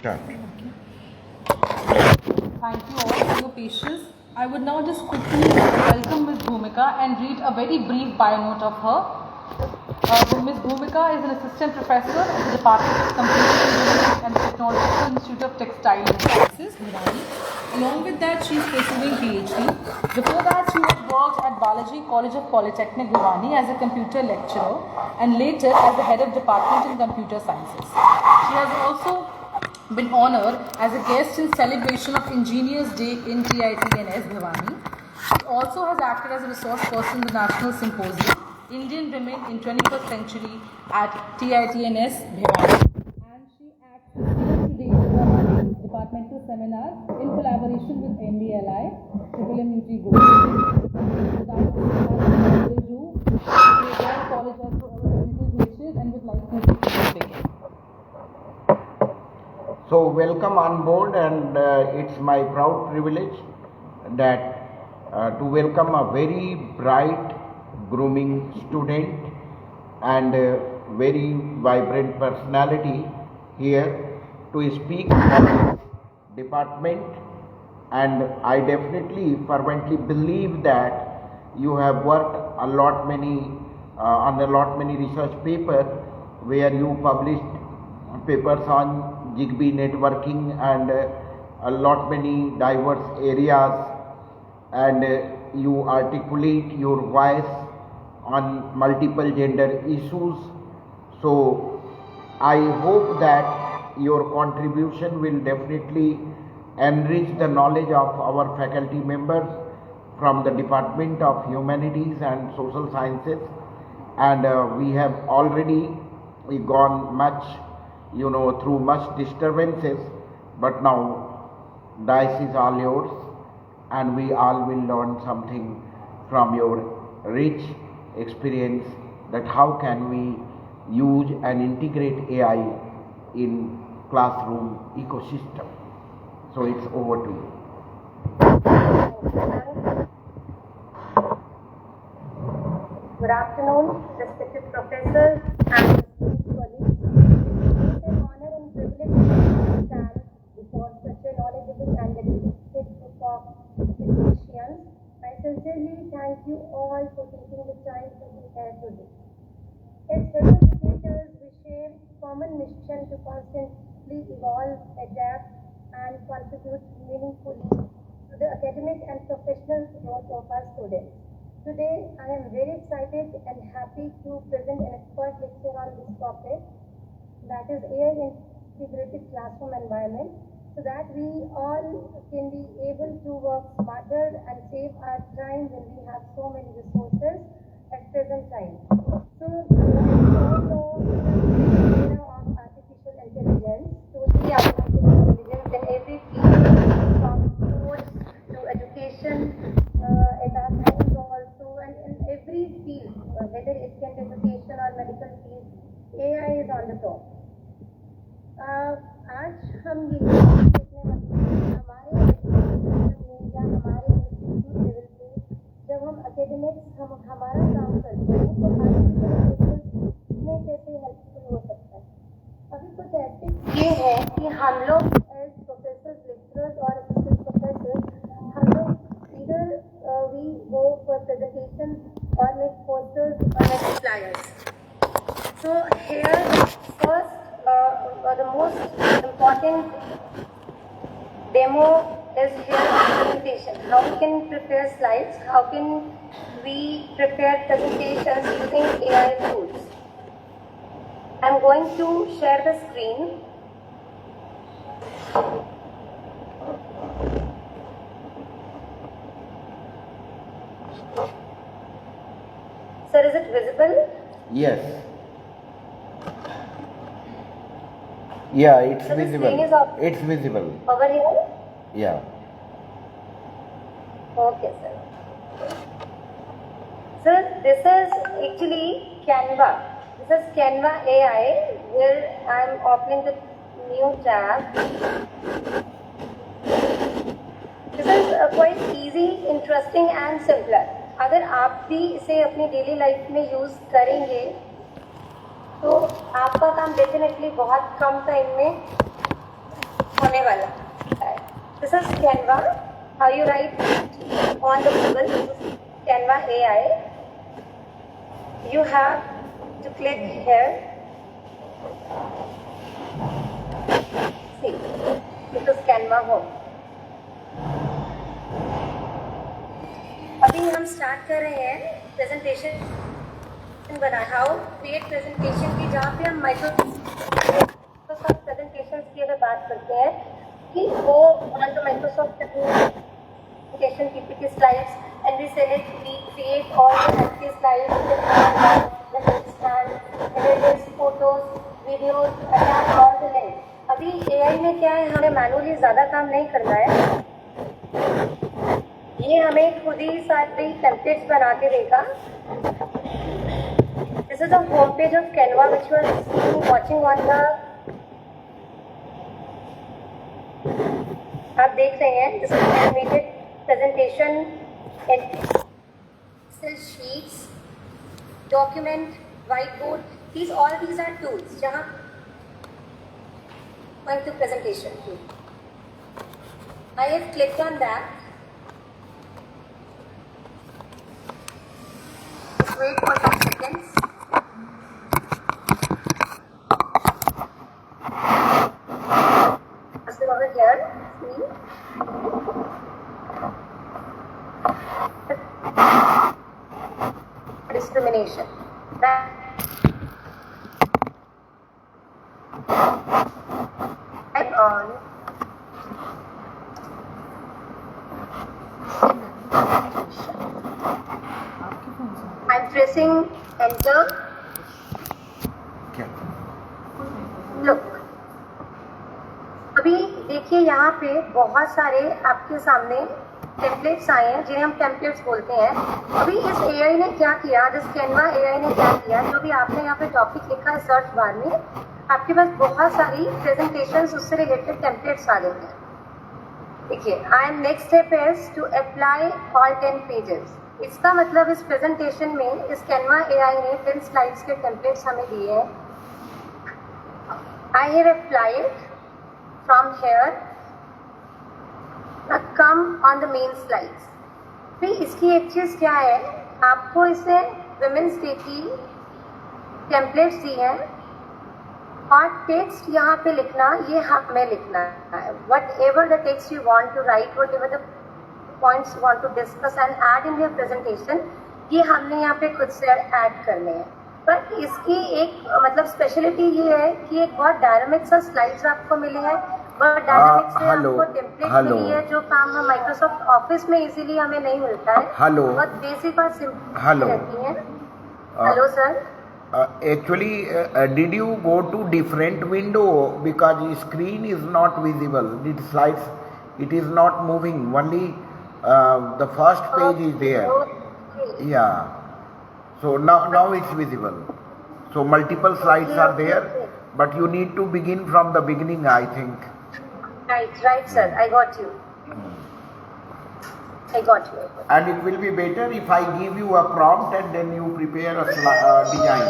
Start. Thank you all for your patience. I would now just quickly welcome Ms. Bhumika and read a very brief bio note of her. Ms. Bhumika is an assistant professor at the Department of Computer Engineering and Technological Institute of Textile and Sciences, Bhiwani. Along with that, she is pursuing PhD. Before that, she had worked at Balaji College of Polytechnic, Bhiwani as a computer lecturer and later as the head of Department in Computer Sciences. She has also been honoured as a guest in celebration of Engineers Day in TITNS Bhiwani. She also has acted as a resource person in the National Symposium, Indian Women in 21st Century at TITNS Bhiwani. And she acts as student today in departmental seminars in collaboration with NDLI, UT Gold. College also technical glitches and with licensing to begin. So welcome on board, and it's my proud privilege that to welcome a very bright grooming student and very vibrant personality here to speak on this department. And I definitely fervently believe that you have worked on a lot many research papers where you published papers on Zigbee networking and a lot many diverse areas, and you articulate your voice on multiple gender issues. So I hope that your contribution will definitely enrich the knowledge of our faculty members from the Department of Humanities and Social Sciences, and we have already gone much through much disturbances, but now dice is all yours, and we all will learn something from your rich experience that how can we use and integrate AI in classroom ecosystem. So it's over to you. Good afternoon, respected professors and colleagues. It's an honor and privilege to stand before such a knowledgeable and dedicated group of technicians. I sincerely thank you all for taking the time to be here today. As fellow educators, we share common mission to constantly evolve, adapt, and contribute meaningfully to the academic and professional growth of our students. Today, I am very excited and happy to present an expert lecture on this topic, that is AI integrated classroom environment, so that we all can be able to work smarter and save our time when we have so many resources at present time. So, we all know the era of artificial intelligence, totally augmented intelligence in every field, from sports to education, at our times also, and in every field, whether it's in education or medical field, AI is on the top. आज हम ये हमारे या हमारे institute level पे जब हम academics हमारा काम करते हैं तो आर्टिफिशियल में कैसे हेल्पफुल हो सकता है। अभी कुछ एस्पेक्ट ये है कि हम लोग एज प्रोफेसर्स, लेक्चरर्स और असिस्टेंट प्रोफेसर्स, हम लोग इधर we go for presentations or make posters or make flyers. So here first the most important demo is here presentation. How we can prepare slides, how can we prepare presentations using AI tools. I'm going to share the screen. Sir, is it visible? Yes. Yeah, it's So visible. It's visible. Over here? Yeah. Okay, sir. Sir, this is actually Canva. This is Canva AI, where I'm opening the new tab. This is quite easy, interesting and simpler. अगर आप भी इसे अपनी daily life में use करेंगे तो आपका काम डेफिनेटली बहुत कम टाइम में होने वाला है. This is Canva. How you write on the Google? This is Canva AI. You have to click here. See, this is Canva Home. अभी हम स्टार्ट कर रहे हैं प्रेजेंटेशन बना हाउ क्रिएट प्रेजेंटेशन की, जहाँ पे हम माइक्रोसॉफ्ट प्रेजेंटेशन की अगर बात करते हैं कि वो on the Microsoft presentation PPT slides and we select we create all the healthy slides images photos videos attach all the link. अभी एआई में क्या है, हमें मैनुअली ज़्यादा काम नहीं करना है, ये हमें खुद ही सारे टेम्पलेट्स बना के देगा. This is the home page of Canva which you are watching on the. आप देख रहे हैं, this is animated presentation, Excel sheets, document, whiteboard. All these are tools. जहाँ going to presentation tool. I have clicked on that. Wait for some seconds. So over here, see. Discrimination. That on. I'm pressing enter. Look. अभी देखिए यहाँ पे बहुत सारे आपके सामने templates आए हैं जिन्हें हम टेम्पलेट्स बोलते हैं. अभी इस एआई ने क्या किया, जिस कैनवा एआई ने क्या किया, जो भी आपने यहाँ पे टॉपिक लिखा है सर्च बार में, आपके पास बहुत सारी प्रेजेंटेशंस उससे रिलेटेड टेम्पलेट्स आ गए हैं. देखिए, I am next step is to apply all 10 pages. इसका मतलब इस प्रेजेंटेशन में इस कैनवा एआई ने 10 स्लाइड्स के टेम्पलेट्स हमें दिए हैं. I have applied from here. Come on the main slides. फिर इसकी एक चीज़ क्या है, आपको इसे विमेंस डे की टेम्पलेट्स दी हैं और टेक्स्ट यहाँ पे लिखना, ये हमें लिखना है. Whatever the text you want to write, whatever the points you want to discuss and add in your presentation, ये हमने यहाँ पे खुद से ऐड करने हैं. पर इसकी एक मतलब स्पेशलिटी ये है कि एक बहुत डायनामिक सा स्लाइड्स आपको मिले हैं, बहुत डायनामिक से आपको टेम्पलेट मिली है, जो काम हम माइक्रोसॉफ्ट ऑफिस में इजीली हमें नहीं मिलता है. बहुत बेसिक और सिंपल रहती है. Hello sir. Actually, did you go to different window because the screen is not visible? The slides, it is not moving. Only the first page is there. Okay. Yeah. So now it's visible. So multiple slides are there, but you need to begin from the beginning, I think. Right, sir. I got you. I got you. And it will be better if I give you a prompt and then you prepare a design.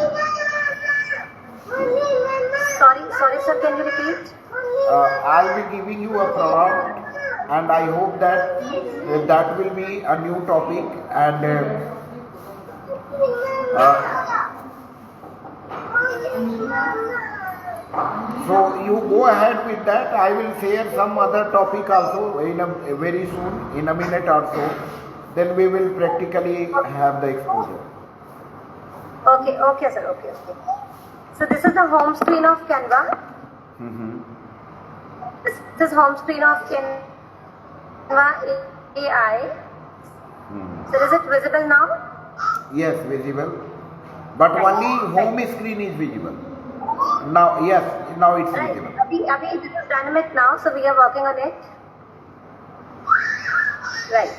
Sorry, sir. Can you repeat? I'll be giving you a prompt, and I hope that that will be a new topic, and so you go ahead with that. I will share some other topic also very soon, in a minute or so. Then we will practically have the exposure. Okay, sir. Okay. So this is the home screen of Canva. This is home screen of Canva AI. So is it visible now? Yes, visible. But only home screen is visible. Now, yes, now it's visible. Abhi this is dynamic now, so we are working on it. Right.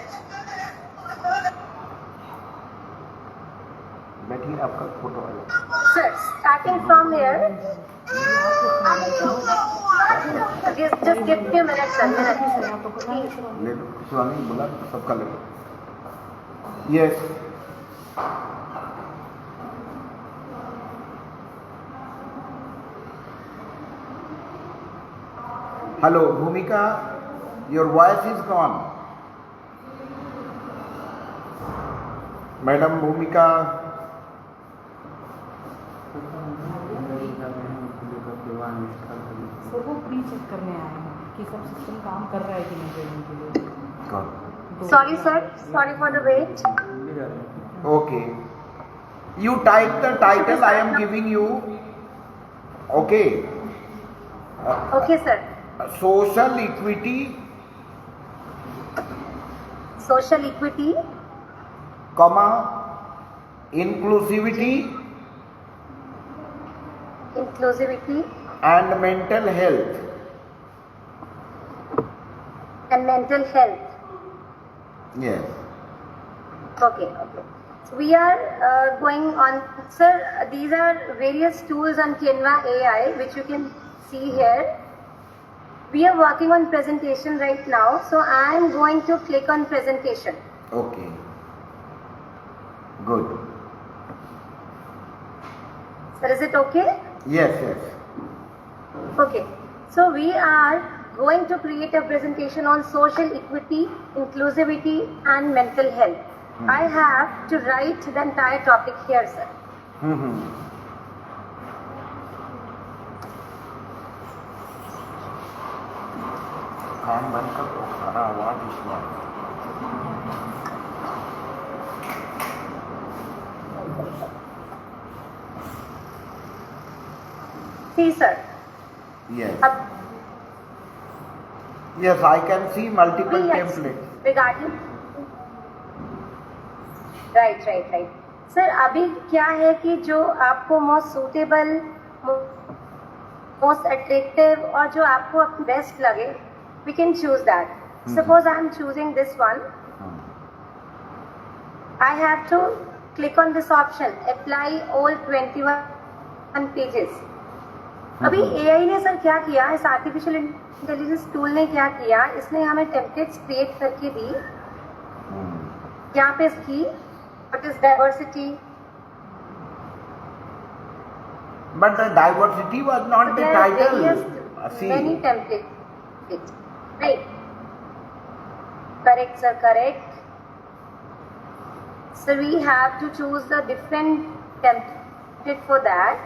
बैठिए, आपका photo आएगा. Sir, starting from here. Just give me a minute, sir. Please. ले लो, शिवानी बोला सबका ले लो. Yes. Hello, Bhumika, your voice is gone. Madam Bhumika. Sir वो pre check करने आए हैं कि सब सिस्टम काम कर रहा है कि नहीं ट्रेनिंग के लिए। Sorry, sir. Sorry for the wait. Okay. You type the title I am giving you. Okay. Okay, sir. Social equity, Social equity, comma, inclusivity inclusivity, and mental health. and mental health. Yes. Okay, okay. So we are going on, sir. These are various tools on Canva AI, which you can see here. We are working on presentation right now, so I am going to click on presentation. Okay. Good. Sir, is it okay? Yes, yes. Okay. So we are going to create a presentation on social equity, inclusivity, and mental health. I have to write the entire topic here, sir. कान बंद कर तो सारा आवाज इसमें। See, sir. Yes. Ab- Yes, I can see multiple Yes. templates. Regarding right. Sir अभी क्या है कि जो आपको मोस्ट सूटेबल, मोस्ट अट्रैक्टिव और जो आपको बेस्ट लगे, we can choose that. Suppose I am choosing this one. I have to click on this option, apply all 21 pages. अभी AI ने सर क्या किया, इस आर्टिफिशियल इंटेलिजेंस टूल ने क्या किया, इसने हमें टेम्पलेट्स क्रिएट करके दी। यहाँ पे इसकी what is diversity, But the diversity was not the there are title. various See, many templates, right? Correct, sir, correct. So we have to choose the different template for that.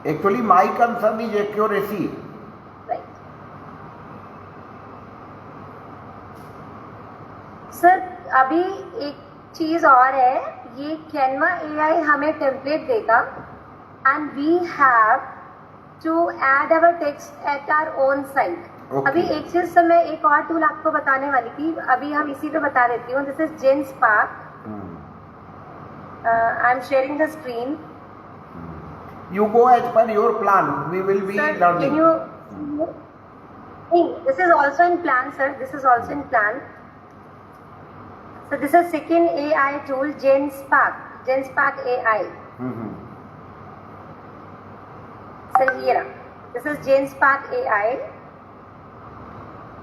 Actually, my concern is accuracy. Right. Sir अभी एक चीज और है, ये Canva AI हमें template देगा and we have to add our text at our own site. Okay. अभी एक चीज सर मैं एक और टूल आपको बताने वाली थी, अभी हम इसी पे बता देती हूँ. This is Genspark. I am sharing the screen. You go as per your plan. We will be Sir, learning. can you? This is also in plan, sir. This is also in plan. So this is second AI tool, GenSpark. GenSpark AI. So here, this is GenSpark AI.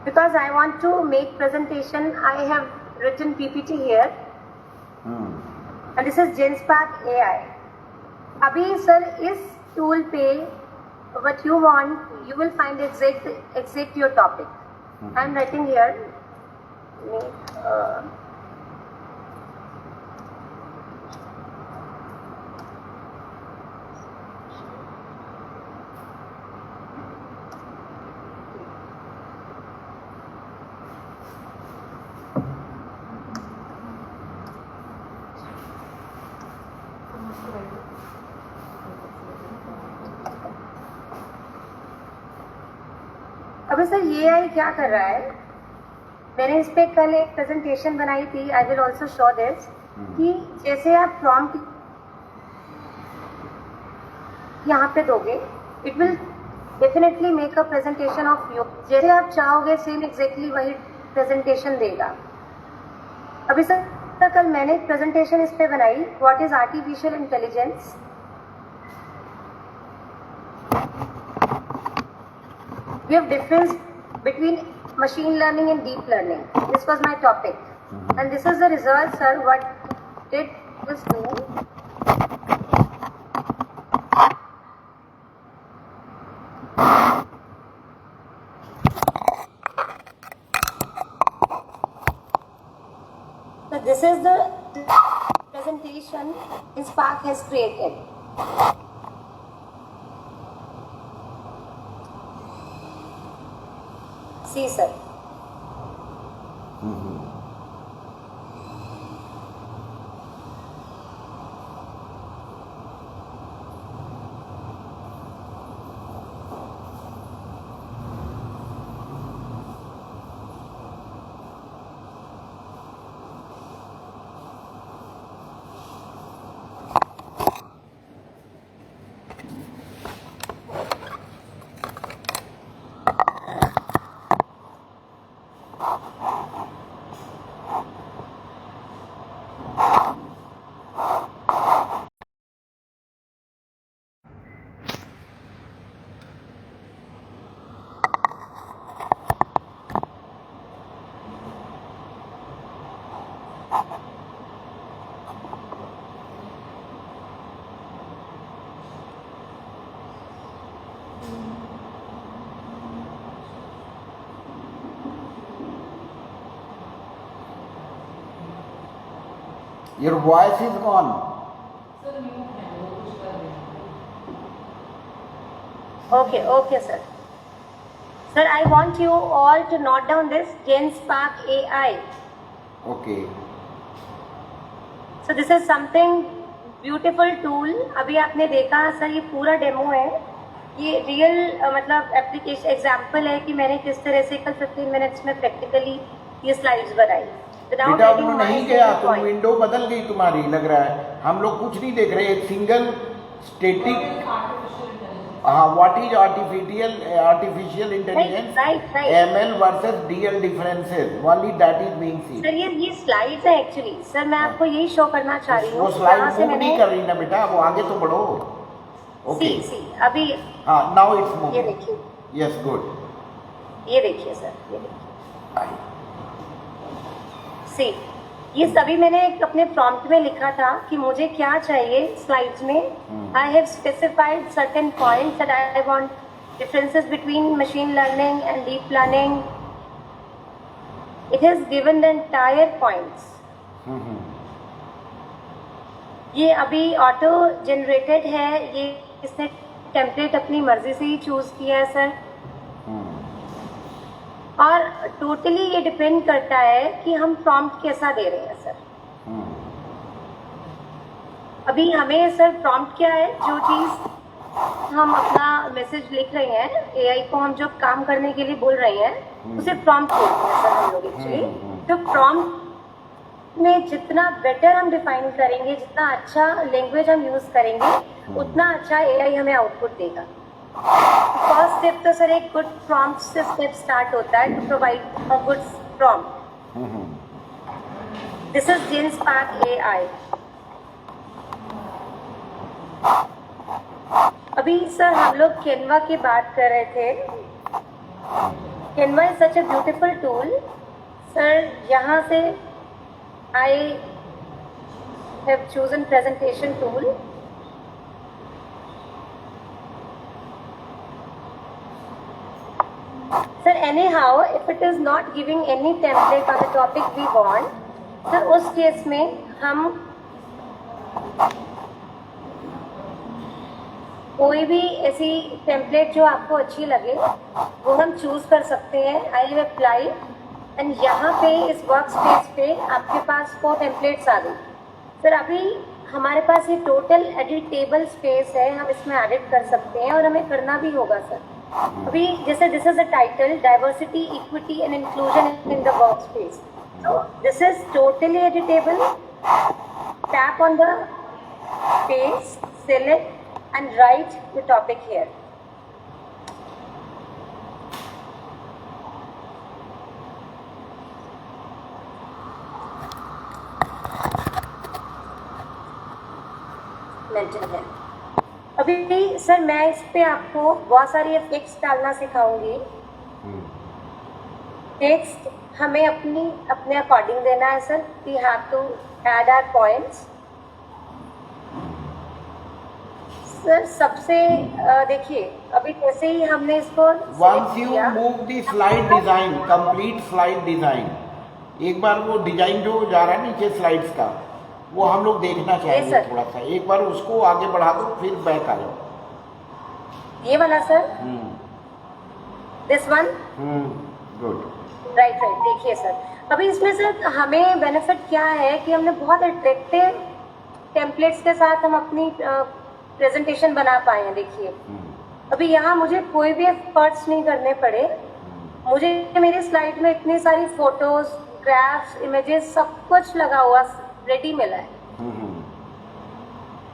Because I want to make presentation, I have written PPT here. And this is GenSpark AI. अभी sir इस tool पे what you want, you will find exact your topic. I am writing here. अभी sir ये आई क्या कर रहा है, मैंने इस पे कल एक प्रेजेंटेशन बनाई थी, I will also show this, कि जैसे आप प्रॉम्प्ट यहाँ पे दोगे, it will definitely make a presentation of you. जैसे आप चाहोगे सेम एग्जैक्टली वही प्रेजेंटेशन देगा. अभी सर कल मैंने एक प्रेजेंटेशन इस पे बनाई, what is artificial intelligence. We have difference between machine learning and deep learning. This was my topic. And this is the result, sir. What did this do? this is the presentation Spark has created. See, sir. Your voice is gone. Okay, sir. Sir, I want you all to note down this GenSpark AI. Okay. So this is something beautiful tool. अभी आपने देखा sir, ये पूरा demo है. ये real मतलब application example है कि मैंने किस तरह से कल 15 मिनट्स में प्रैक्टिकली ये स्लाइड्स बनाई. बेटा अब तू नहीं गया, तुम विंडो बदल गई तुम्हारी, लग रहा है. हम लोग कुछ नहीं देख रहे. एक सिंगल स्टेटिक. हाँ, what is artificial intelligence, ML versus DL differences, only that is being seen. Sir ये स्लाइड्स है एक्चुअली. सर मैं आपको यही शो करना चाह रही हूँ. वो स्लाइड मूव नहीं कर रही ना बेटा, वो आगे तो बढ़ो. ओके सी अभी. हाँ, नाउ इट्स मूव. ये देखिए. Yes, good. ये देखिए सर, ये देखिए. सी, ये सभी मैंने अपने प्रॉम्प्ट में लिखा था कि मुझे क्या चाहिए स्लाइड्स में. I have specified certain points that I want differences between machine learning and deep learning. It has given the entire points. ये अभी ऑटो जनरेटेड है. ये इसने टेम्पलेट अपनी मर्जी से ही चूज किया है सर. और टोटली ये डिपेंड करता है कि हम प्रॉम्प्ट कैसा दे रहे हैं सर. अभी हमें सर प्रॉम्प्ट क्या है, जो चीज हम अपना मैसेज लिख रहे हैं एआई को, हम जो काम करने के लिए बोल रहे हैं उसे प्रॉम्प्ट बोलते हैं सर हम लोग एक्चुअली. तो प्रॉम्प्ट में जितना बेटर हम डिफाइन करेंगे, जितना अच्छा लैंग्वेज हम यूज करेंगे, उतना अच्छा एआई हमें आउटपुट देगा. फर्स्ट स्टेप तो सर एक गुड प्रॉम्प्ट से स्टेप स्टार्ट होता है to provide a good prompt. This is GenSpark AI. अभी सर हम लोग कैनवा की बात कर रहे थे. Canva is such a beautiful tool sir. यहाँ से I have chosen presentation tool. Sir, anyhow, if it is not giving any template on the topic we want, sir, उस केस में हम कोई भी ऐसी टेम्पलेट जो आपको अच्छी लगे वो हम चूज कर सकते हैं. आई हैव अप्लाई एंड यहाँ पे इस वर्क स्पेस पे आपके पास 4 टेम्पलेट्स आ गई. सर अभी हमारे पास ये टोटल एडिटेबल स्पेस है, हम इसमें एडिट कर सकते हैं और हमें करना भी होगा सर. अभी जैसे this is a title, diversity, equity and inclusion in the work space. So this is totally editable. Tap on the space, select and write the topic here. Mention है. अभी सर मैं इस पे आपको बहुत सारी टेक्स्ट डालना सिखाऊंगी. टेक्स्ट हमें अपने अकॉर्डिंग देना है sir. We have to add our points. Sir सबसे देखिए अभी जैसे ही हमने इसको once you move the slide design, complete slide design, एक बार वो डिजाइन जो जा रहा है नीचे स्लाइड्स का, वो हम लोग देखना चाहेंगे सर। थोड़ा सा। एक बार उसको आगे बढ़ा दो, फिर बैक आ जाओ। ये वाला sir, this one, good. Right right. देखिए सर, अभी इसमें सर हमें बेनिफिट क्या है कि हमने बहुत अट्रैक्टिव टेम्पलेट्स के साथ हम अपनी प्रेजेंटेशन बना पाए हैं। देखिए अभी यहाँ मुझे कोई भी एफर्ट्स नहीं करने पड़े, मुझे मेरी स्लाइड में इतनी सारी फोटोज, ग्राफ्स, इमेजेस सब कुछ लगा हुआ रेडी मिला है।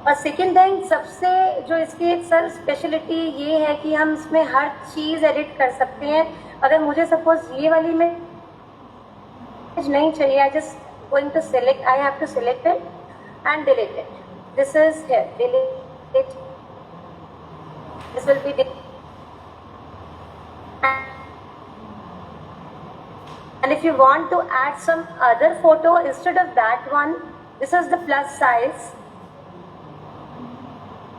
और सेकेंड थिंग, सबसे जो इसकी एक सर स्पेशलिटी ये है कि हम इसमें हर चीज एडिट कर सकते हैं। अगर मुझे सपोज ये वाली में नहीं चाहिए, I just going to select, I have to select it and delete it. This is here, delete it, this will be, and if you want to add some other photo instead of that one, this is the plus size,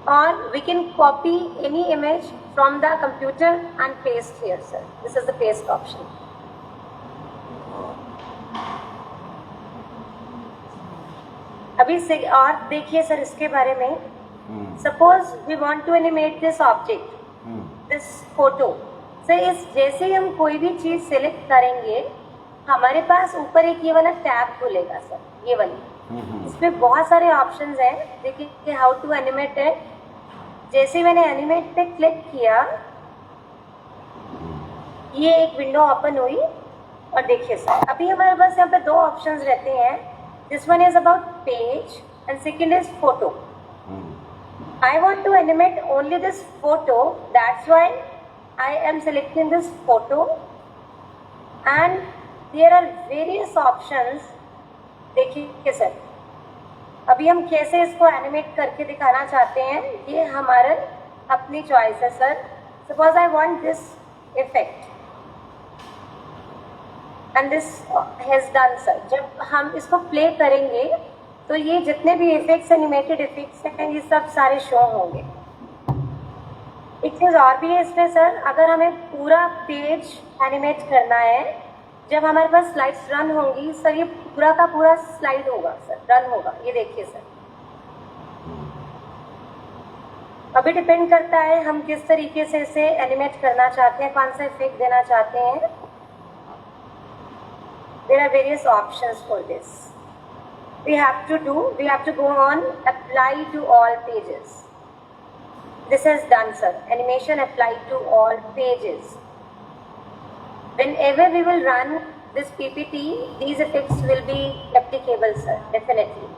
or we can copy any image from the computer and paste here sir. This is the paste option. अभी से और देखिए sir इसके बारे में, suppose we want to animate this object, this photo से इस जैसे ही हम कोई भी चीज सिलेक्ट करेंगे, हमारे पास ऊपर एक ये वाला टैब खुलेगा सर, ये वाली। इसमें बहुत सारे ऑप्शंस हैं। देखिए हाउ टू एनिमेट इट। जैसे मैंने एनिमेट पे क्लिक किया, ये एक विंडो ओपन हुई और देखिए सर अभी हमारे पास यहाँ पे दो ऑप्शंस रहते हैं। This one is about page and second is photo. I want to animate only this photo, that's why I am selecting this photo and there are various options. देखिए सर अभी हम कैसे इसको एनिमेट करके दिखाना चाहते हैं, ये हमारा अपनी चॉइस है sir. Suppose I want this effect and this has done sir. जब हम इसको प्ले करेंगे तो ये जितने भी इफेक्ट्स, एनिमेटेड इफेक्ट्स हैं, ये सब सारे शो होंगे। एक चीज और भी है इसमें सर, अगर हमें पूरा पेज एनिमेट करना है, जब हमारे पास स्लाइड्स रन होंगी सर, ये पूरा का पूरा स्लाइड होगा सर, रन होगा। ये देखिए सर, अभी डिपेंड करता है हम किस तरीके से इसे एनिमेट करना चाहते हैं, कौन सा इफेक्ट देना चाहते हैं। There are various options for this. we have to go on apply to all pages. This is done sir, animation applied to all pages. Whenever we will run this PPT, these effects will be applicable sir, definitely.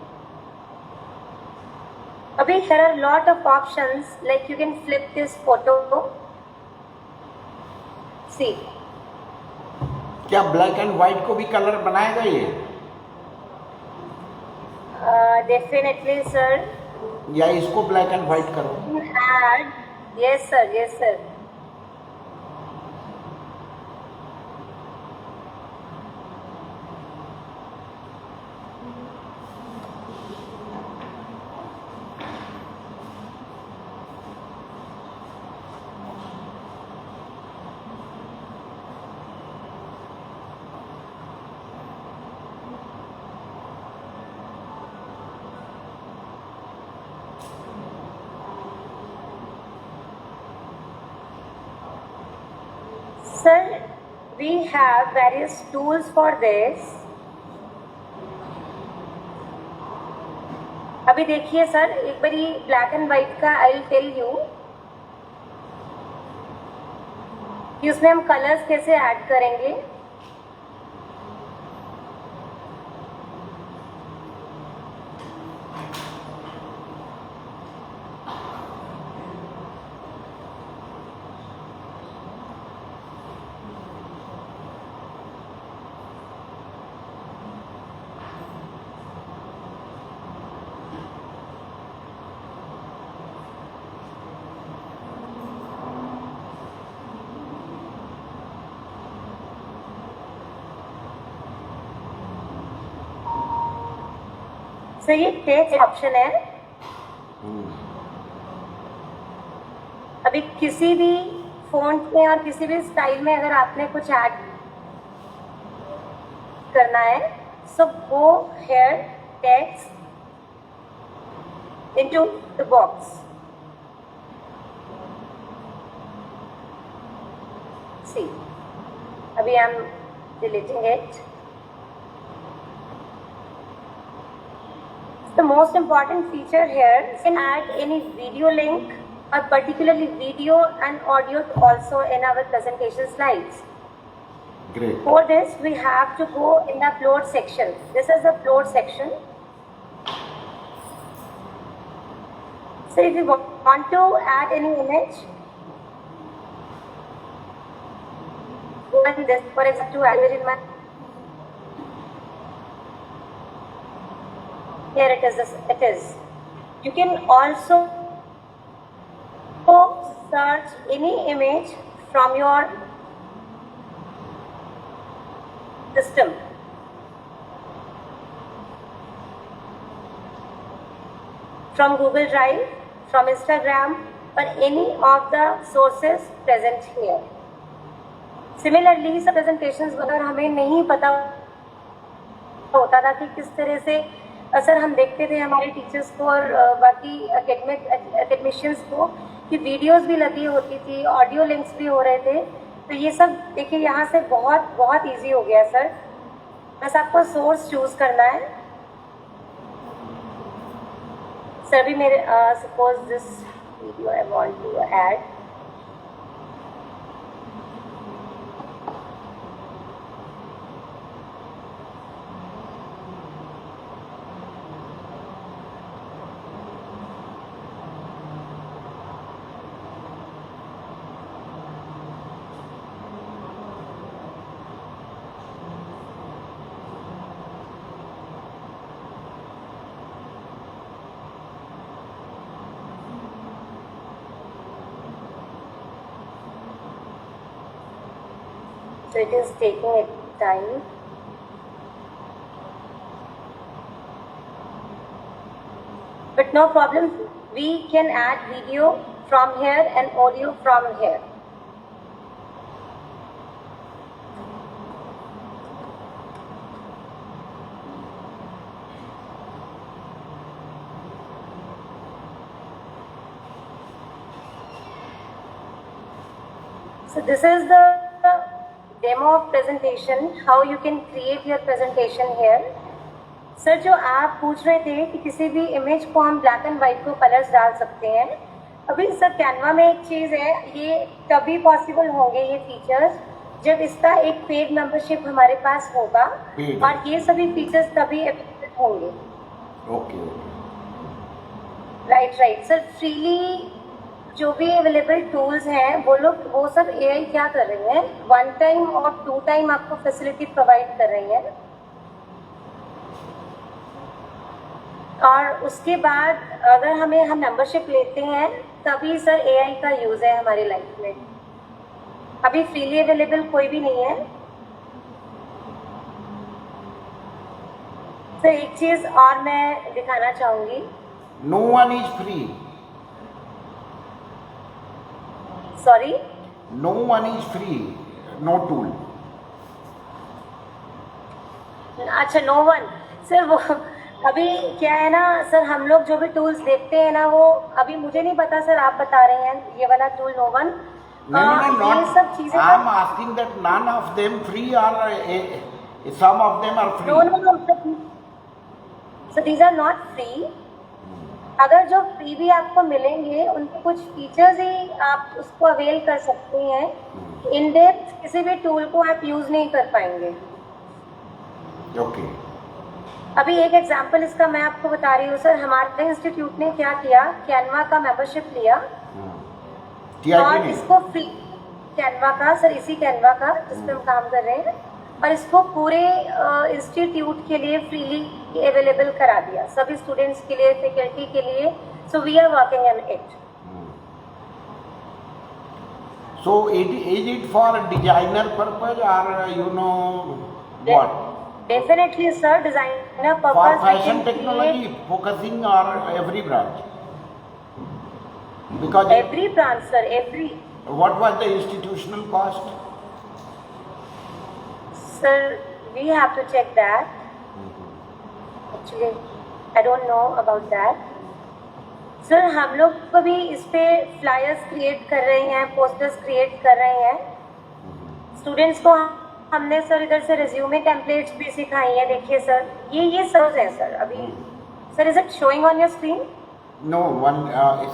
Abhi there are lot of options, like you can flip this photo. See, क्या black and white को भी colour बनाएगा ये? definitely sir. या इसको black and white करो? Add, yes sir, yes sir. Sir, we have various tools for this. अभी देखिए सर, एक बारी ब्लैक एंड व्हाइट का आई विल टेल यू कि उसमें हम कलर्स कैसे ऐड करेंगे। तो ये टेक्स्ट ऑप्शन है। अभी किसी भी फ़ॉन्ट में और किसी भी स्टाइल में अगर आपने कुछ ऐड करना है. So go here, text into the box. See, abhi I am deleting it. The most important feature here is to add any video link or particularly video and audio also in our presentation slides. Great. For this, we have to go in the upload section. This is the upload section. So if you want to add any image, and this, for example, to add it in my, here it is. It is. You can also search any image from your system. From Google Drive, from Instagram, or any of the sources present here. Similarly, सब presentations अगर हमें नहीं पता होता था कि किस तरह से असर हम देखते थे हमारे टीचर्स को और बाकी एकेडमिशियंस को कि वीडियोस भी लगी होती थी, ऑडियो लिंक्स भी हो रहे थे. तो ये सब देखिए यहाँ से बहुत बहुत इजी हो गया सर. बस आपको सोर्स चूज करना है. सर भी मेरे suppose this video I want to add. So it is taking a time. But no problem, we can add video from here and audio from here. So this is the demo of presentation, how you can create your presentation here. Sir जो आप पूछ रहे थे कि किसी भी image को हम ब्लैक एंड वाइट को कलर्स डाल सकते हैं. अभी सर कैनवा में एक चीज़ है, ये तभी पॉसिबल होंगे ये फीचर्स जब इसका एक पेड मेंबरशिप हमारे पास होगा और ये सभी फीचर्स तभी अवेलेबल होंगे. ओके. Right sir. फ्रीली जो भी अवेलेबल टूल्स हैं वो सब एआई क्या कर रही हैं, 1 टाइम और 2 टाइम आपको फैसिलिटी प्रोवाइड कर रही हैं. और उसके बाद अगर हम मेंबरशिप लेते हैं तभी सर एआई का यूज़ है हमारी लाइफ में. अभी फ्रीली अवेलेबल कोई भी नहीं है. सर एक चीज़ और मैं दिखाना चाहूँगी. No one is free. Sorry. No one is free. No tool. अच्छा नो वन. सर वो अभी क्या है ना सर, हम लोग जो भी टूल्स देखते हैं ना वो अभी मुझे नहीं पता सर, आप बता रहे हैं ये वाला टूल नो वन. No, ये सब चीजें I am asking that none of them free or some of them are free. No. So these are not free. अगर जो फ्री भी आपको मिलेंगे उनके कुछ फीचर्स ही आप उसको अवेल कर सकते हैं. इन डेप्थ किसी भी टूल को आप यूज नहीं कर पाएंगे. ओके. अभी एक एग्जांपल इसका मैं आपको बता रही हूँ सर. हमारे इंस्टीट्यूट ने क्या किया, कैनवा का मेंबरशिप लिया और इसको फ्री कैनवा का सर, इसी कैनवा का जिस पे हम काम कर रहे हैं, और इसको पूरे इंस्टीट्यूट के लिए फ्रीली अवेलेबल करा दिया सभी स्टूडेंट्स के लिए, फैकल्टी के लिए. So we are working on it. So is it for designer purpose or you know what? Definitely sir, designer purpose. For fashion technology focusing or every branch? Because every branch sir, every. What was the institutional cost? Sir we have to check that. Actually, I don't know about that. Sir हम लोग अभी इस पे flyers create कर रहे हैं, posters create कर रहे हैं स्टूडेंट्स को। हमने सर इधर से रिज्यूमे टेम्पलेट्स भी सिखाई हैं। देखिए सर, ये सर्च है सर अभी। Sir is it showing on your screen? No, one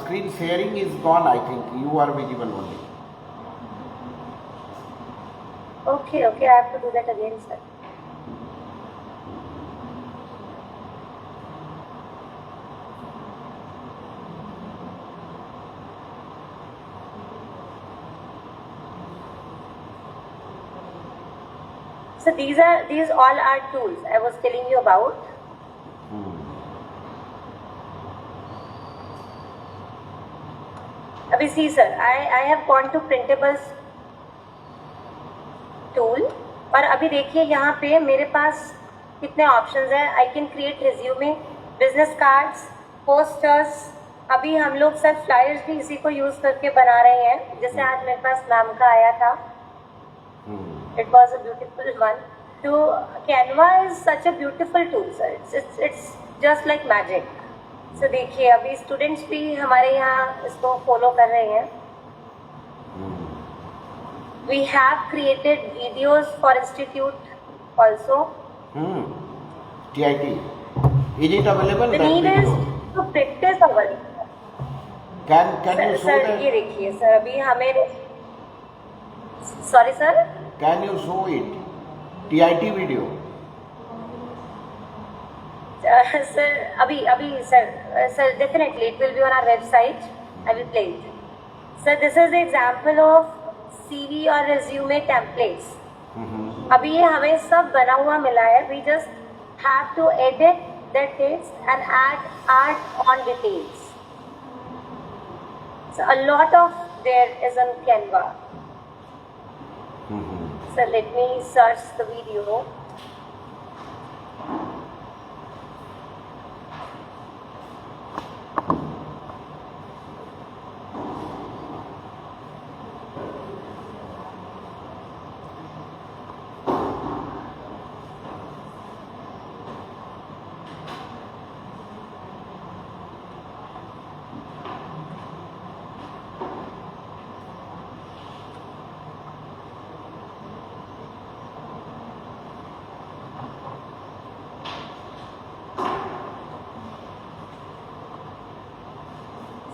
screen sharing is gone, I think. You are visible only. Okay, I have to do that again, sir. So these all are tools I was telling you about. अभी सी sir, I have gone to printables tool और अभी देखिए यहाँ पे मेरे पास कितने options हैं। I can create resume, business cards, posters. अभी हम लोग सर फ्लायर्स भी इसी को यूज करके बना रहे हैं। जैसे आज मेरे पास नाम का आया था, it was a beautiful one. तो Canva is such a beautiful tool sir, it's just like magic. So देखिए अभी स्टूडेंट्स भी हमारे यहाँ इसको फॉलो कर रहे हैं। We have created videos for institute also. TIT. Is it available? The that need video? is to practice our. Can you show sir that? ये देखिए सर, अभी हमें sorry sir, Can you show it? TIT video. Sir अभी sir definitely it will be on our website. I will play it. Sir, this is the example of CV और resume templates. अभी ये हमें सब बना हुआ मिला है। We just have to edit the text and add art on details. So a lot of there is on Canva. So let me search the video.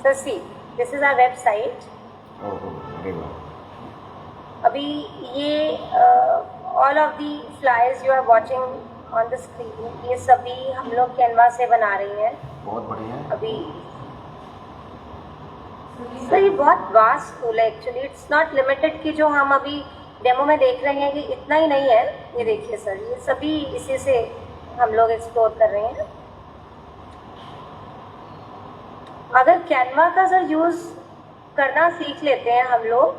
So see, this is our website. Oh, very well. अभी ये all of the flyers you are watching on the screen, ये सभी हम लोग Canva से बना रहे हैं बहुत बढ़िया है। अभी। सर ये बहुत वास्ट टूल है एक्चुअली, इट्स नॉट लिमिटेड कि जो हम अभी डेमो में देख रहे हैं कि इतना ही नहीं है। ये देखिए सर, ये सभी इसी से हम लोग एक्सप्लोर कर रहे हैं। अगर कैनवा का सर यूज करना सीख लेते हैं हम लोग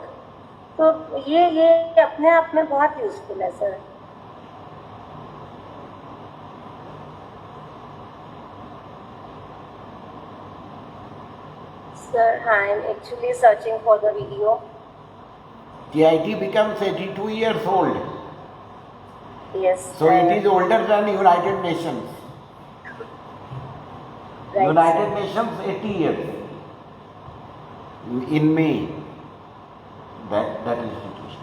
तो ये अपने आप में बहुत यूजफुल है sir. Sir, I am actually searching for the video. TIT becomes 82 years old. Yes. So it is older than United Nations. Right, United sir. Nations 80 years. In May. That institution.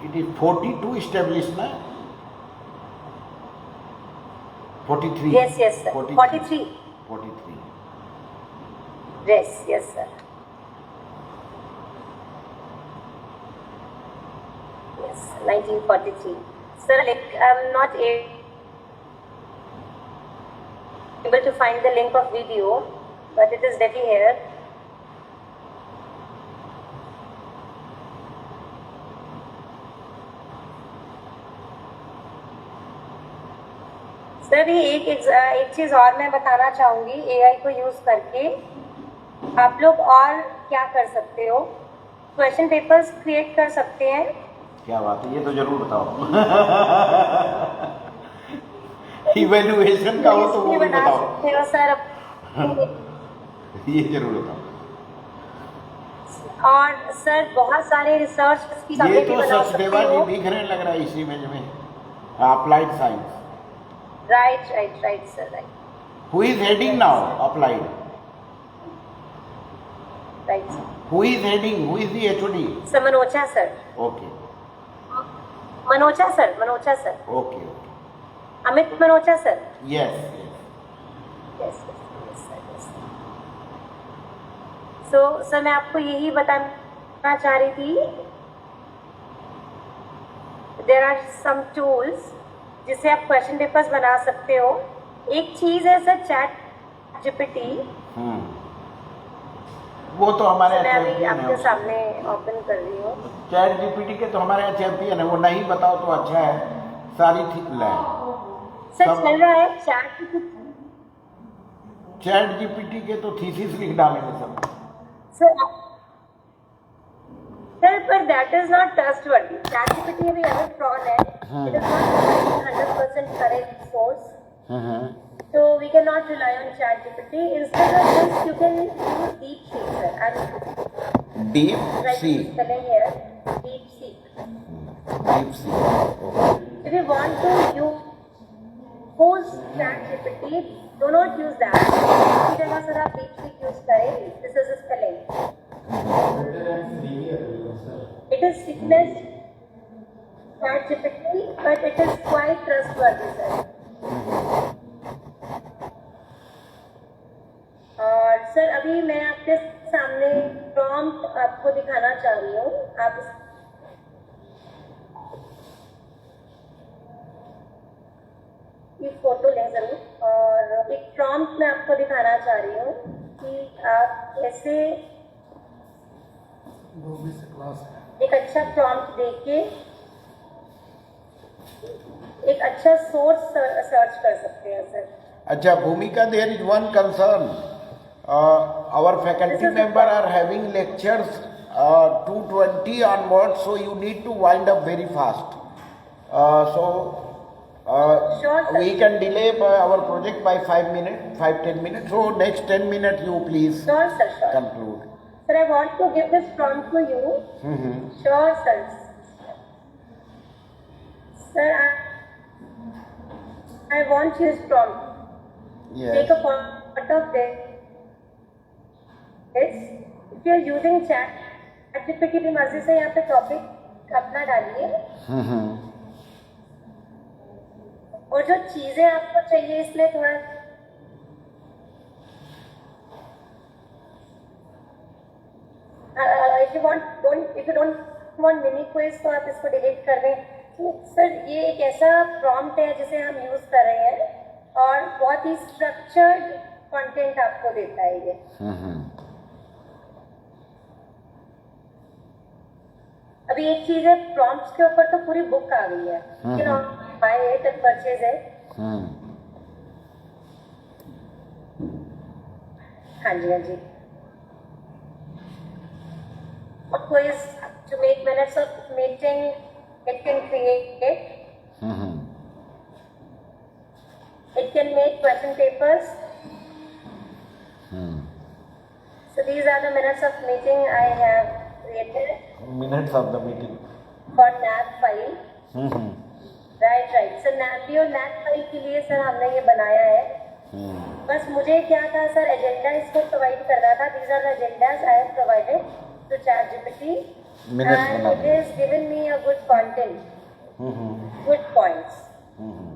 It is 42 established, na? 43. Yes, sir. 43. 43. Yes, sir. Yes, 1943. Sir, I'm not able to find the link of video, but it is definitely here. Sir ये एक चीज और मैं बताना चाहूंगी, AI को use करके आप लोग और क्या कर सकते हो। क्वेश्चन पेपर्स क्रिएट कर सकते हैं। क्या बात है, ये तो जरूर बताओ। इवैल्यूएशन का हो तो वो भी बना बताओ। सकते हो सर। ये जरूर बताओ। और सर बहुत सारे रिसर्च की ये समरी भी तो बना सचदेवा सकती जी हूँ। दिख रहे लग रहा है इस इमेज में, applied science. Right right right sir, right who is heading now applied? Right sir. Who is heading, who is the HOD? Sir Manocha sir, okay Manocha sir, Manocha sir, okay okay, Amit Manocha sir. Yes yes sir. So sir मैं आपको यही बताना चाह रही थी, there are some tools जिससे आप question papers बना सकते हो। एक चीज है सर चैट जीपीटी, वो तो हमारे मैं अभी चैंपियन आपके है। सामने ओपन कर रही हूँ। चैट जीपीटी के तो हमारे यहाँ चैंपियन है, वो नहीं बताओ तो अच्छा है। सारी सर सब- चल रहा है चैट जीपीटी के तो थीसिस लिख डालेंगे सब। सर पर that is not trustworthy. Chat GPT भी अगर फ्रॉड है, it is not 100% correct source, so we cannot rely on chat gpt. Instead of this you can use DeepSeek sir, and deep right seek, spelling here DeepSeek. DeepSeek, okay. If you want to use chat gpt, do not use that. इसी जगह sir आप DeepSeek use करें। This is the spelling. It is sickness chat gpt, but it is quite trustworthy sir. और sir अभी मैं आपके सामने prompt आपको दिखाना चाह रही हूँ। आप इसकी फोटो लें जरूर। और एक प्रॉम्प्ट मैं आपको दिखाना चाह रही हूँ कि आप कैसे एक अच्छा प्रॉम्प्ट देके एक अच्छा सोर्स सर्च कर सकते हैं सर। अच्छा Bhumika, there is one concern, our faculty member are having lectures 2:20 onwards, so you need to wind up very fast. Sure, sir. We can delay our project by 5-10 minutes. So next 10 minutes you please Sure sir, sure. conclude. Sir, I want to give this prompt to you. Sure sir. Sir, I want you to prompt. Yes. Take a photo of this. If you are using chat GPT की मर्जी से यहाँ पे topic अपना डालिए, और जो चीजें आपको चाहिए इसमें थोड़ा if you don't want mini quiz तो आप इसको डिलीट कर दें। तो सर ये एक ऐसा प्रॉम्प्ट है जिसे हम यूज कर रहे हैं और बहुत ही स्ट्रक्चर्ड कंटेंट आपको देता है ये। अभी एक चीज है, प्रॉम्प्ट्स के ऊपर तो पूरी बुक आ गई है, buy it and purchase it. हाँ जी हाँ जी। Quiz to make minutes of meeting, it can create it. It can make question papers. So these are the minutes of meeting I have created. Minutes of the meeting. For NAP file. Right. So NAP और NAP file के लिए sir हमने ये बनाया है। बस मुझे क्या था सर, एजेंडा इसको प्रोवाइड करना था। These are the agendas I have provided to ChatGPT, and it is given me a good content, good points.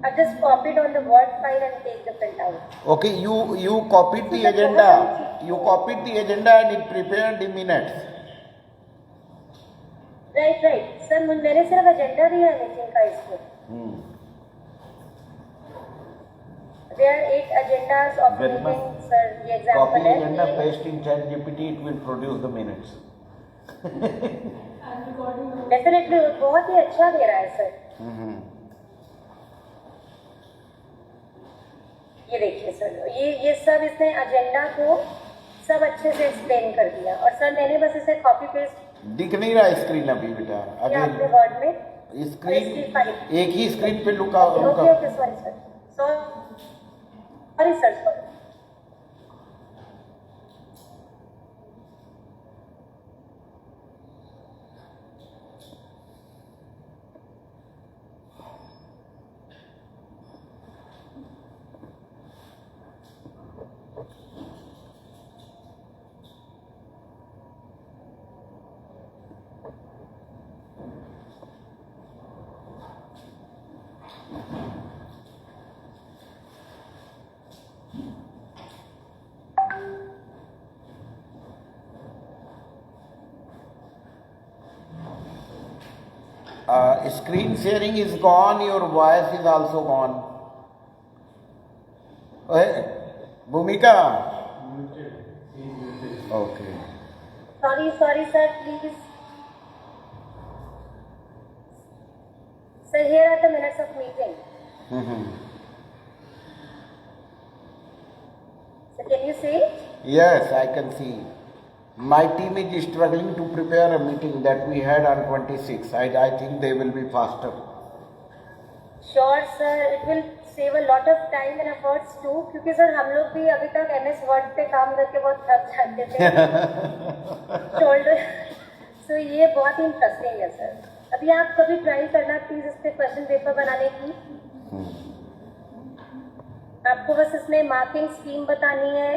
I just copied on the Word file and take the printout. Okay, you copied the agenda. You copied the agenda and it prepared the minutes. Right. Sir मैंने सिर्फ agenda दिया है meeting का इसको। There are 8 agendas of the meeting, sir. ये example Copy है। agenda, paste in ChatGPT, it will produce the minutes. Definitely बहुत ही अच्छा दे रहा है सर। ये देखिए सर, ये सब इसने एजेंडा को सब अच्छे से एक्सप्लेन कर दिया। और सर मैंने बस इसे कॉपी पेस्ट दिख नहीं रहा स्क्रीन अभी बेटा, किया अपने अभी वर्ड में। स्क्रीन एक ही स्क्रीन पे लुका okay sorry sir. screen sharing is gone, your voice is also gone. Bhumika? Okay. Sorry, sir, please. Sir, here are the minutes of meeting. So can you see it? Yes, I can see. My team is struggling to prepare a meeting that we had on 26. I think they will be faster. Sure, sir. It will save a lot of time and efforts too. क्योंकि sir हम लोग भी अभी तक MS Word पे काम करके बहुत थक जाते थे. Shoulder. So ये बहुत ही इंटरेस्टिंग है सर. अभी आप कभी ट्राई करना प्लीज इस पे क्वेश्चन पेपर बनाने की. आपको बस इसमें मार्किंग स्कीम बतानी है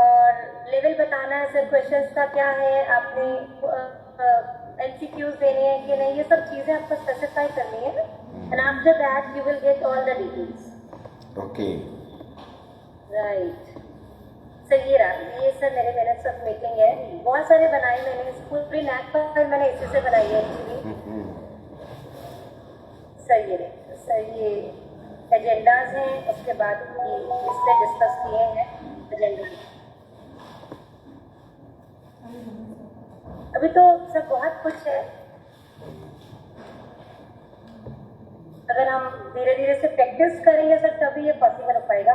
और लेवल बताना है सर. क्वेश्चंस का क्या है, आपने MCQs देने हैं कि नहीं, ये सब चीजें आपको स्पेसिफाई करनी है. And after that you will get all the details. Okay. Right sir. ये सर मेरे मिनट्स ऑफ मीटिंग है. बहुत सारे बनाए मैंने. पूरी नैक पर मैंने इसी से बनाई है एक्चुअली. सर ये एजेंडाज हैं. उसके बाद इस पे डिस्कस किए हैं एजेंडा. अभी तो सर बहुत कुछ है. अगर हम धीरे धीरे से प्रैक्टिस करेंगे सर तभी ये पॉसिबल हो पाएगा.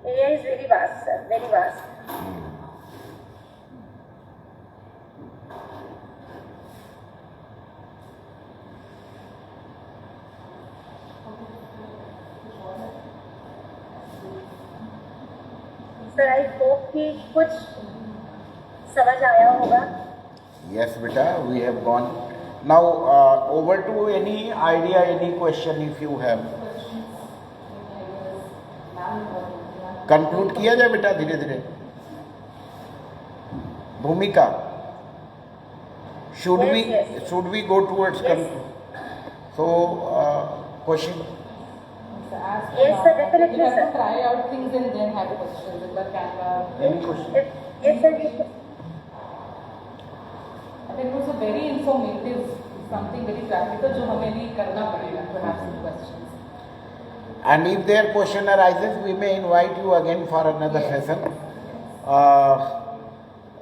AI is very vast sir, very vast. Sir I hope कि कुछ समझ आया होगा. Yes, beta, we have gone. Now, over to any idea, any question if you have. Conclude किया जाए बेटा धीरे धीरे. भूमिका, should we go towards conclude? So, question. Yes, sir, definitely, You have sir. to try out things and then have questions in the Canva. Any question? Yes, sir. Yes. And it was a very informative, something very practical जो हमें नहीं करना पड़ेगा to have some questions. And if their question arises, we may invite you again for another Yes. session.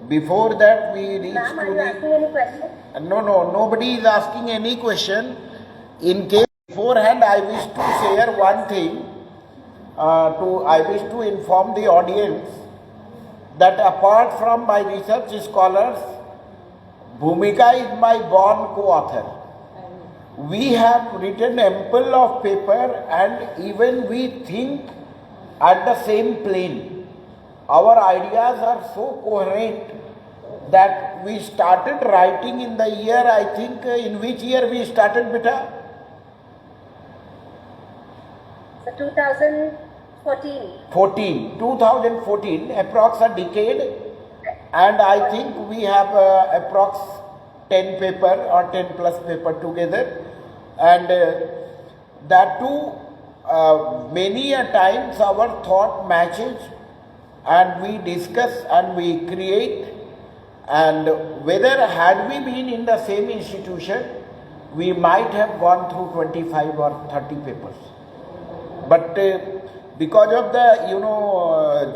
Before that, we reach Ma'am, to are you the. asking any question? No, nobody is asking any question. In case beforehand, I wish to share one thing. I wish to inform the audience that apart from my research scholars, Bhumika is my born co-author. We have written ample of paper and even we think at the same plane. Our ideas are so coherent that we started writing in the year, I think, in which year we started, beta? So 2014. 2014, approx a decade, and I think we have approx 10 paper or 10 plus paper together, and that too many a times our thought matches and we discuss and we create, and whether had we been in the same institution we might have gone through 25 or 30 papers, but because of the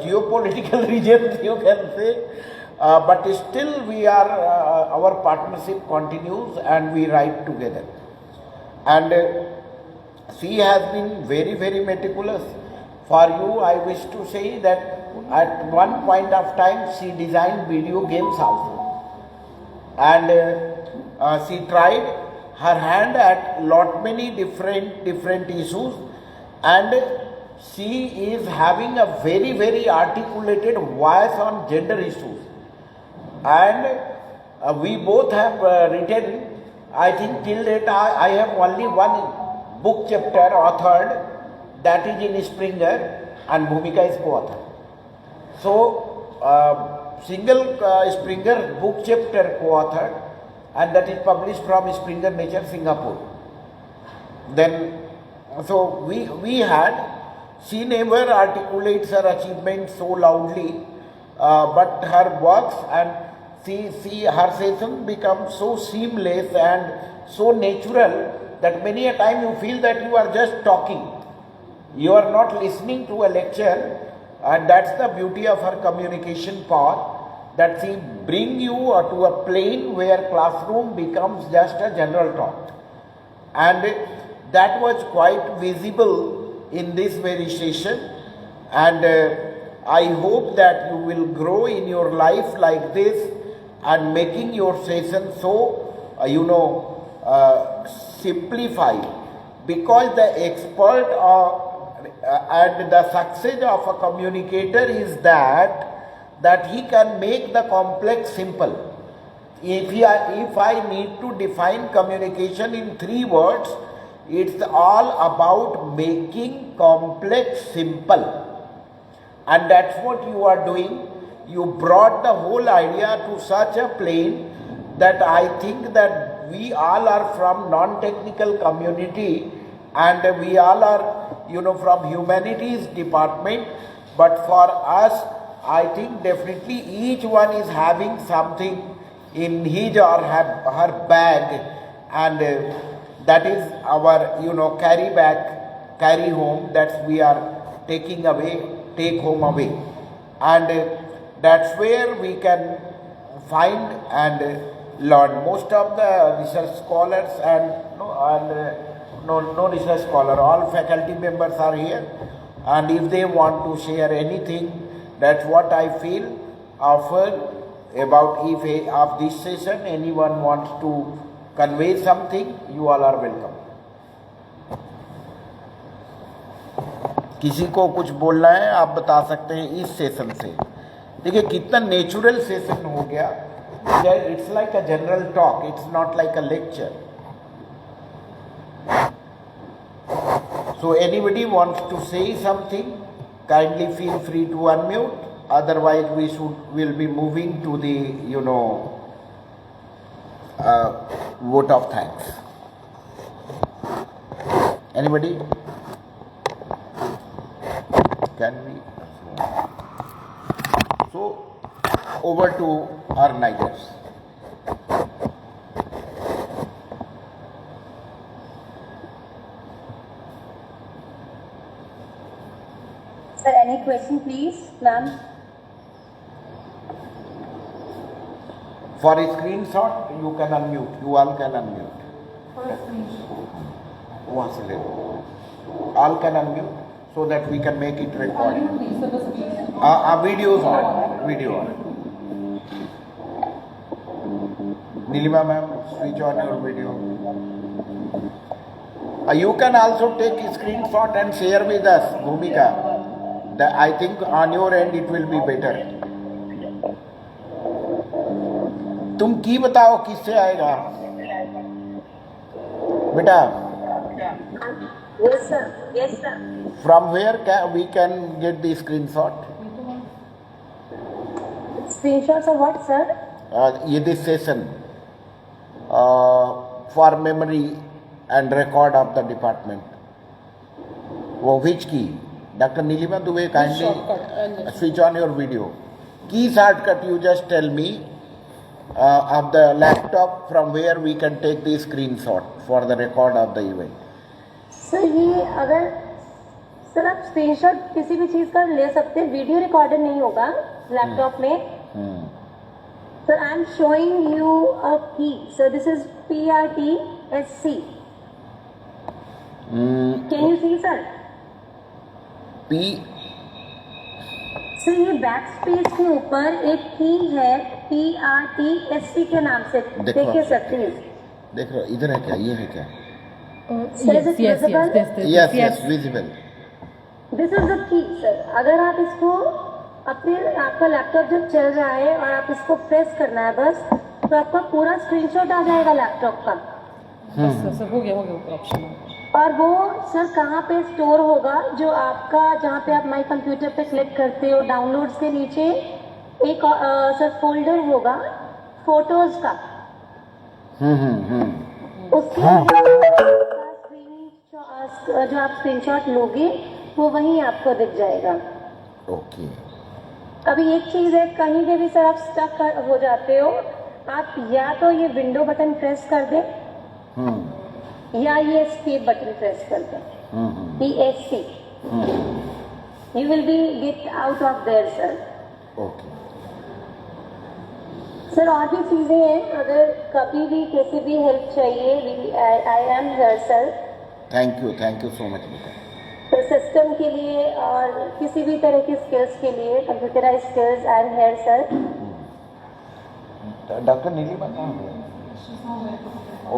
geopolitical reasons you can say, but still we are our partnership continues and we write together, and she has been very very meticulous. For you, I wish to say that at one point of time she designed video games also, and she tried her hand at lot many different issues, and she is having a very very articulated voice on gender issues, and we both have written, I think till date I have only one book chapter authored, that is in Springer, and Bhumika is co-author. So single Springer book chapter co-authored, and that is published from Springer Nature, Singapore. Then so we had, she never articulates her achievements so loudly, but her works, and see her session becomes so seamless and so natural that many a time you feel that you are just talking. You are not listening to a lecture, and that's the beauty of her communication power, that she bring you to a plane where classroom becomes just a general talk. And that was quite visible in this very session, and I hope that you will grow in your life like this and making your session so simplified, because the expert and the success of a communicator is that he can make the complex simple. If I need to define communication in 3 words, it's all about making complex simple. And that's what you are doing. You brought the whole idea to such a plane that I think that we all are from non-technical community, and we all are from humanities department, but for us I think definitely each one is having something in his or her bag, and that is our carry back, carry home, that we are taking away, take home away, and that's where we can find and learn. Most of the research scholars and no research scholar, all faculty members are here, and if they want to share anything, that's what I feel offer about if of this session anyone wants to convey something, you all are welcome. किसी को कुछ बोलना है आप बता सकते हैं इस सेशन से. देखिए कितना नेचुरल सेशन हो गया. It's like a general talk, it's not like a lecture. So anybody wants to say something, kindly feel free to unmute. Otherwise we'll be moving to the vote of thanks. Anybody? Can we? So over to our Nigers. Sir, any question please, ma'am? For a screenshot, you can unmute. You all can unmute. For a screenshot. वहाँ से ले लो. All can unmute so that we can make it recorded. Unmute me, sir, the screen. Video is on. Video on. Nilima ma'am, switch on your video. You can also take a screenshot and share with us, Bhumika. I think on your end it will be better. तुम की बताओ किससे आएगा बेटा? Yes sir, yes sir. From where we can get the screenshot? Screenshots of what, sir? This session for memory and record of the department. वो which key? Dr. Nilima Dubey, kindly switch on your video. Key shortcut, you just tell me of the laptop from where we can take the screenshot for the record of the event. Sir ये अगर sir आप screenshot किसी भी चीज का ले सकते हैं, वीडियो रिकॉर्डर नहीं होगा लैपटॉप में. Sir I am showing you a key. Sir this is PRTSC. Can you see sir? Sir ये बैक स्पेस के ऊपर एक की है PRTSC के नाम से. देखिए सर प्लीज. देख रहे हो इधर है क्या? ये है क्या? Yes, visible. This is the key sir. अगर आप इसको आपका लैपटॉप जब चल रहा है और आप इसको प्रेस करना है बस, तो आपका पूरा स्क्रीनशॉट आ जाएगा लैपटॉप का. सर हो गया ऑप्शन. और वो सर कहाँ पे स्टोर होगा? जो आपका जहाँ पे आप माई कंप्यूटर पे क्लिक करते हो, डाउनलोड्स के नीचे एक सर फोल्डर होगा फोटोज का. उसके जो आप स्क्रीनशॉट लोगे वो वहीं आपको दिख जाएगा. ओके. अभी एक चीज़ है, कहीं पे भी सर आप स्टक हो जाते हो, आप या तो ये विंडो बटन प्रेस कर दें हम्म या ये एस्केप बटन प्रेस कर दें, ESC. You will be get out of there, sir. Okay sir और भी चीज़ें हैं, अगर कभी भी किसी भी हेल्प चाहिए, आई am here sir. Thank you so much बेटा. तो सिस्टम के लिए और किसी भी तरह की स्किल्स के लिए, computerise skills, I am here sir. Doctor Neelima कहाँ है?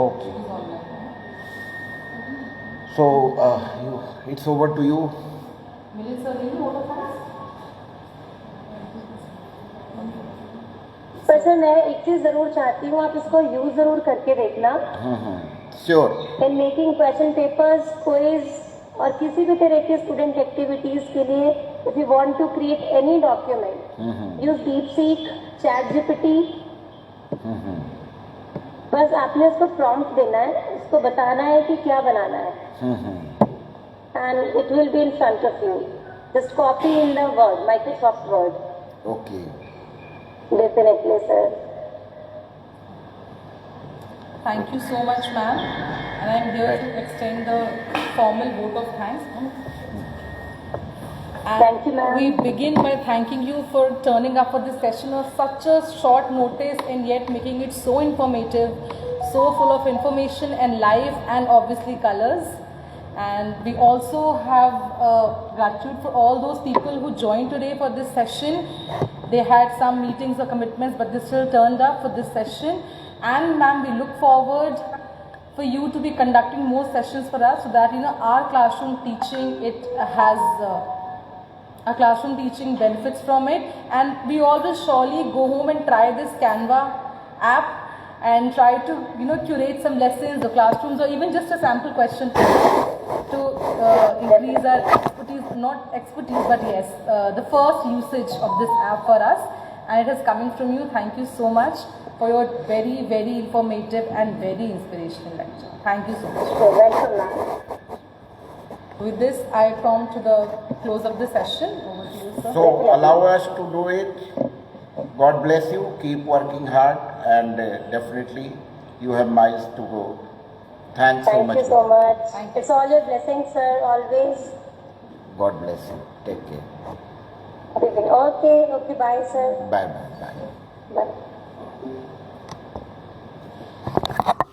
Okay. So it's over to you. Milind sir, will you vote of thanks? पर सर मैं एक चीज़ ज़रूर चाहती हूँ, आप इसको यूज़ ज़रूर करके देखना. Sure. In making question papers, quiz और किसी भी तरह के स्टूडेंट एक्टिविटीज़ के लिए, if you want to create any document, use DeepSeek, ChatGPT. बस आपने उसको प्रॉम्प्ट देना है, उसको बताना है कि क्या बनाना है, and it will be in front of you. Just copy in the Word, Microsoft Word. Okay. Definitely, sir. Thank you so much, ma'am. And I'm here to extend the formal vote of thanks. And Thank you, ma'am. we begin by thanking you for turning up for this session of such a short notice and yet making it so informative, so full of information and life and obviously colors. And we also have gratitude for all those people who joined today for this session. They had some meetings or commitments, but they still turned up for this session. And ma'am, we look forward for you to be conducting more sessions for us, so that our classroom teaching, it has our classroom teaching benefits from it. And we all will surely go home and try this Canva app and try to curate some lessons or classrooms or even just a sample question to increase our expertise, not expertise, but yes, the first usage of this app for us, and it is coming from you. Thank you so much for your very, very informative and very inspirational lecture. Thank you so much. So, welcome, ma'am. With this, I come to the close of the session. Over to you, sir. So allow us to do it. God bless you. Keep working hard, and definitely you have miles to go. Thanks so Thank much. you so much. Thank you. It's all your blessings, sir, always. God bless you. Take care. Okay, bye, sir. Bye bye. Bye.